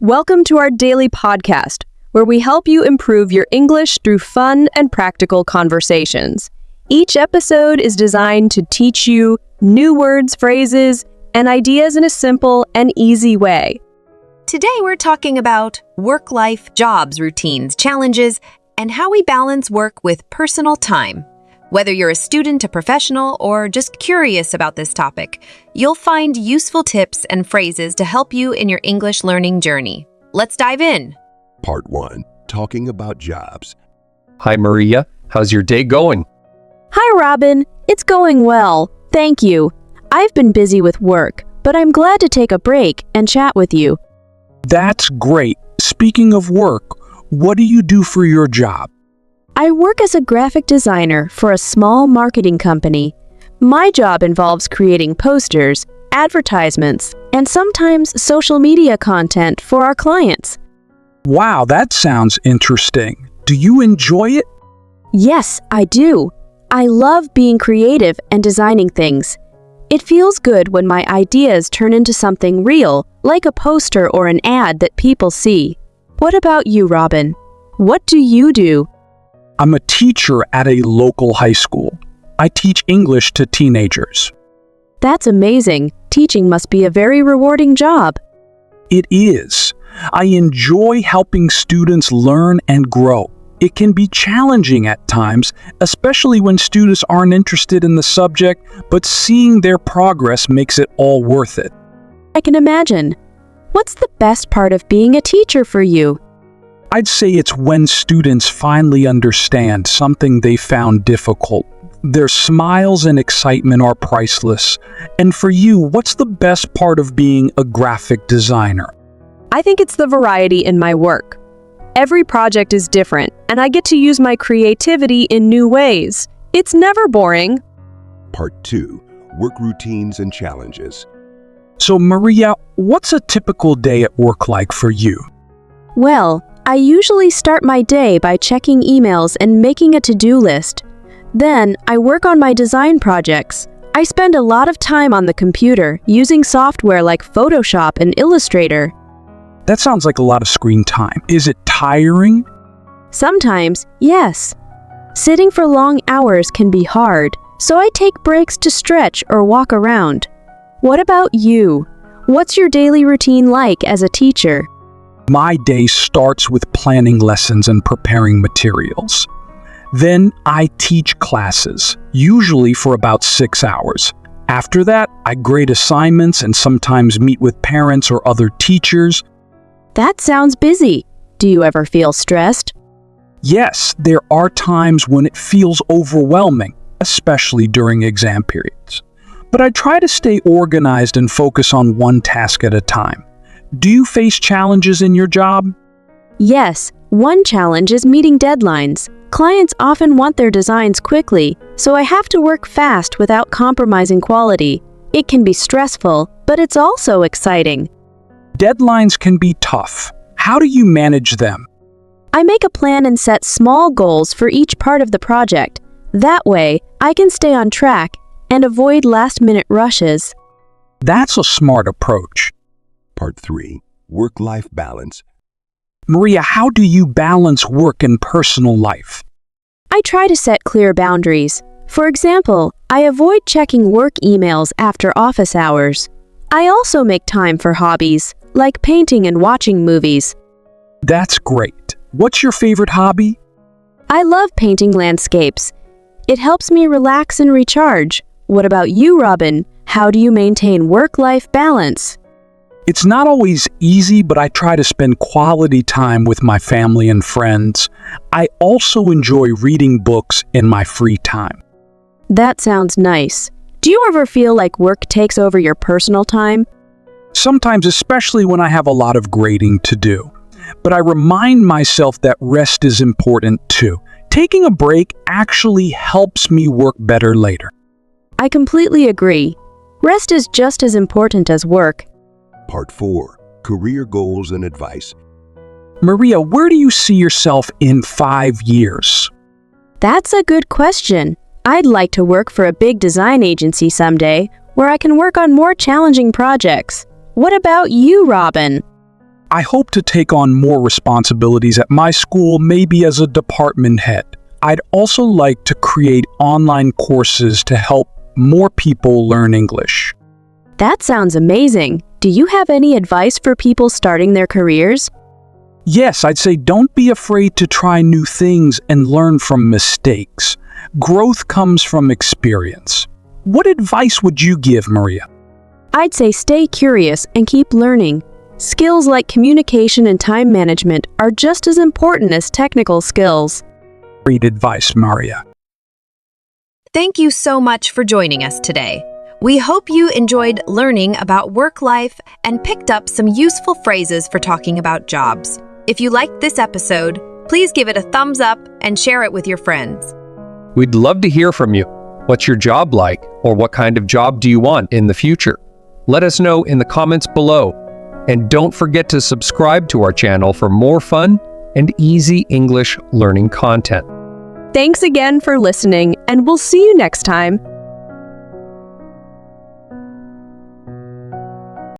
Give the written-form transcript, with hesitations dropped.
Welcome to our daily podcast, where we help you improve your English through fun and practical conversations. Each episode is designed to teach you new words, phrases, and ideas in a simple and easy way. Today we're talking about work-life, jobs, routines, challenges, and how we balance work with personal time. Whether you're a student, a professional, or just curious about this topic, you'll find useful tips and phrases to help you in your English learning journey. Let's dive in. Part 1. Talking about jobs. Hi, Maria. How's your day going? Hi, Robin. It's going well. Thank you. I've been busy with work, but I'm glad to take a break and chat with you. That's great. Speaking of work, what do you do for your job? I work as a graphic designer for a small marketing company. My job involves creating posters, advertisements, and sometimes social media content for our clients. Wow, that sounds interesting. Do you enjoy it? Yes, I do. I love being creative and designing things. It feels good when my ideas turn into something real, like a poster or an ad that people see. What about you, Robin? What do you do? I'm a teacher at a local high school. I teach English to teenagers. That's amazing. Teaching must be a very rewarding job. It is. I enjoy helping students learn and grow. It can be challenging at times, especially when students aren't interested in the subject, but seeing their progress makes it all worth it. I can imagine. What's the best part of being a teacher for you? I'd say it's when students finally understand something they found difficult. Their smiles and excitement are priceless. And for you, what's the best part of being a graphic designer? I think it's the variety in my work. Every project is different, and I get to use my creativity in new ways. It's never boring. Part 2. Work routines and challenges. So, Maria, what's a typical day at work like for you? Well, I usually start my day by checking emails and making a to-do list. Then, I work on my design projects. I spend a lot of time on the computer using software like Photoshop and Illustrator. That sounds like a lot of screen time. Is it tiring? Sometimes, yes. Sitting for long hours can be hard, so I take breaks to stretch or walk around. What about you? What's your daily routine like as a teacher? My day starts with planning lessons and preparing materials. Then I teach classes, usually for about 6 hours. After that, I grade assignments and sometimes meet with parents or other teachers. That sounds busy. Do you ever feel stressed? Yes, there are times when it feels overwhelming, especially during exam periods. But I try to stay organized and focus on one task at a time. Do you face challenges in your job? Yes, one challenge is meeting deadlines. Clients often want their designs quickly, so I have to work fast without compromising quality. It can be stressful, but it's also exciting. Deadlines can be tough. How do you manage them? I make a plan and set small goals for each part of the project. That way, I can stay on track and avoid last-minute rushes. That's a smart approach. Part 3. Work-life balance. Maria, how do you balance work and personal life? I try to set clear boundaries. For example, I avoid checking work emails after office hours. I also make time for hobbies, like painting and watching movies. That's great. What's your favorite hobby? I love painting landscapes. It helps me relax and recharge. What about you, Robin? How do you maintain work-life balance? It's not always easy, but I try to spend quality time with my family and friends. I also enjoy reading books in my free time. That sounds nice. Do you ever feel like work takes over your personal time? Sometimes, especially when I have a lot of grading to do. But I remind myself that rest is important too. Taking a break actually helps me work better later. I completely agree. Rest is just as important as work. Part 4. Career goals and advice. Maria, where do you see yourself in 5 years? That's a good question. I'd like to work for a big design agency someday, where I can work on more challenging projects. What about you, Robin? I hope to take on more responsibilities at my school, maybe as a department head. I'd also like to create online courses to help more people learn English. That sounds amazing. Do you have any advice for people starting their careers? Yes, I'd say don't be afraid to try new things and learn from mistakes. Growth comes from experience. What advice would you give, Maria? I'd say stay curious and keep learning. Skills like communication and time management are just as important as technical skills. Great advice, Maria. Thank you so much for joining us today. We hope you enjoyed learning about work life and picked up some useful phrases for talking about jobs. If you liked this episode, please give it a thumbs up and share it with your friends. We'd love to hear from you. What's your job like, or what kind of job do you want in the future? Let us know in the comments below. And don't forget to subscribe to our channel for more fun and easy English learning content. Thanks again for listening, and we'll see you next time.